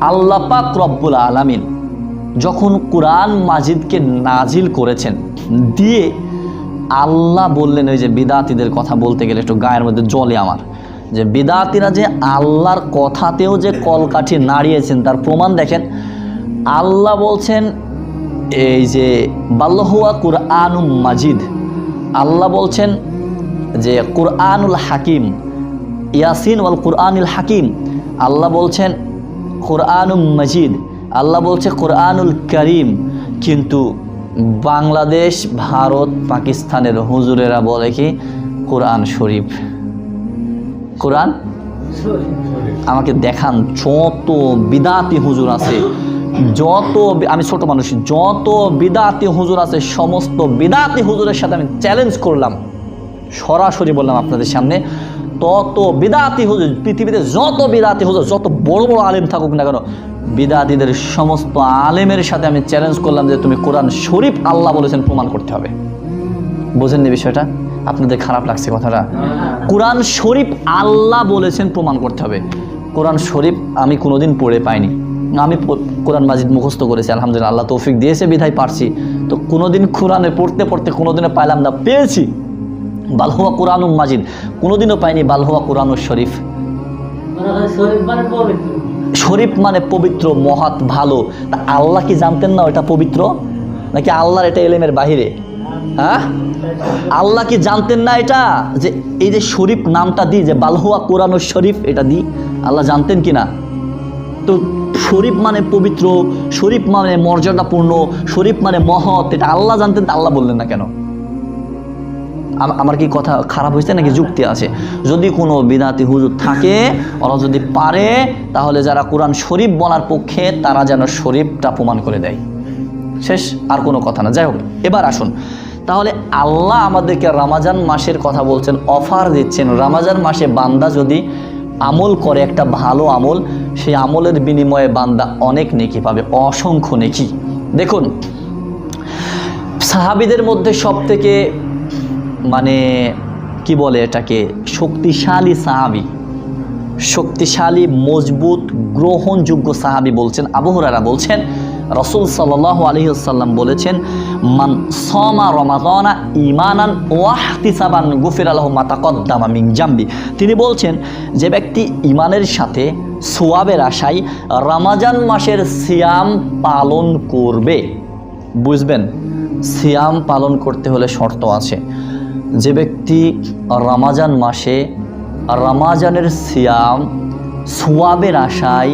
আল্লাহ পাক রব্বুল আলামিন যখন কুরআন মাজিদকে নাজিল করেছেন, দিয়ে আল্লাহ বললেন, ওই যে বিদাতিদের কথা বলতে গেলে একটু গায়ের মধ্যে জ্বলে আমার, যে বিদাতিরা যে আল্লাহর কথাতেও যে কলকাঠি নাড়িয়েছেন তার প্রমাণ দেখেন। আল্লাহ বলছেন এই যে বাল্লাহুয়া কুরআনুম মাজিদ, আল্লাহ বলছেন যে কুরআনুল হাকিম, ইয়াসিন ওয়াল কুরআনুল হাকিম, আল্লাহ বলছেন কুরআনুম মাজিদ, আল্লাহ বলছে কুরআনুল করিম। কিন্তু বাংলাদেশ, ভারত, পাকিস্তানের হুজুরেরা বলে কি কোরআন শরীফ। কোরআন আমাকে দেখান যত বিদাতি হুজুর আছে, যত, আমি ছোট মানুষ, যত বিদাতি হুজুর আছে সমস্ত বিদাতি হুজুরের সাথে আমি চ্যালেঞ্জ করলাম, সরাসরি বললাম আপনাদের সামনে, তত বিদাতি হুজুর পৃথিবীতে যত বিদাতি হুজুর, যত বড় বড় আলেম থাকুক না কেন, বিদাতিদের সমস্ত আলেমের সাথে আমি চ্যালেঞ্জ করলাম যে তুমি কোরআন শরীফ আল্লাহ বলেছেন প্রমাণ করতে হবে। বোঝেননি বিষয়টা? আপনাদের খারাপ লাগছে কথাটা? কোরআন শরীফ আল্লাহ বলেছেন প্রমাণ করতে হবে। কোরআন শরীফ আমি কোনোদিন পড়ে পাইনি, আমি কোরআন মাজিদ মুখস্থ করেছি আলহামদুলিল্লাহ, আল্লাহ তৌফিক দিয়েছে বিধায় পারছি। তো কোনোদিন কোরআনে পড়তে পড়তে কোনোদিনে পাইলাম না, পেয়েছি বালহুয়া কোরআনুম মাজিদ, কোনোদিনও পাইনি বালহুয়া কোরআনুল শরীফ। শরীফ মানে পবিত্র, মহৎ, ভালো। তা আল্লাহ কি জানতেন না ওটা পবিত্র, নাকি আল্লাহর এটা এলেমের বাহিরে? হ্যাঁ, আল্লাহ কি জানতেন না এটা, যে এই যে শরীফ নামটা দিই, যে বালহুয়া কোরআনুল শরীফ, এটা দিই, আল্লাহ জানতেন কি না? তো শরীফ মানে পবিত্র, শরীফ মানে মর্যাদাপূর্ণ, শরীফ মানে মহৎ, এটা আল্লাহ জানতেন, আল্লাহ বললেন না কেন? আমার কি কথা খারাপ হয়েছে নাকি যুক্তি আছে? যদি কোনো বিদাতি হুজুর থাকে, ওরা যদি পারে, তাহলে যারা কোরআন শরীফ বলার পক্ষে তারা যেন শরীফটা প্রমাণ করে দেয়। শেষ, আর কোনো কথা না। যাই হোক, এবার আসুন, তাহলে আল্লাহ আমাদেরকে রমজান মাসের কথা বলছেন, অফার দিচ্ছেন। রমজান মাসে বান্দা যদি আমল করে, একটা ভালো আমল, সেই আমলের বিনিময়ে বান্দা অনেক নেকি পাবে, অসংখ্য নেকি। দেখুন, সাহাবীদের মধ্যে সব থেকে মানে কি বলে এটাকে, শক্তিশালী সাহাবী, শক্তিশালী, মজবুত, গ্রহণযোগ্য সাহাবী বলছেন আবু হুরায়রা বলছেন, রাসূল সাল্লাল্লাহু আলাইহি ওয়াসাল্লাম বলেছেন, মান সামা রমাদানা ঈমানান ওয়া ইহতিসাবান গুফিরা লাহু মা তাকদ্দামা মিন জামবি। তিনি বলছেন, যে ব্যক্তি ঈমানের সাথে সওয়াবের আশায় রমজান মাসের সিয়াম পালন করবে, বুঝবেন, সিয়াম পালন করতে হলে শর্ত আছে। যে ব্যক্তি রমজান মাসে রমজানের সিয়াম সওয়াবের আশায়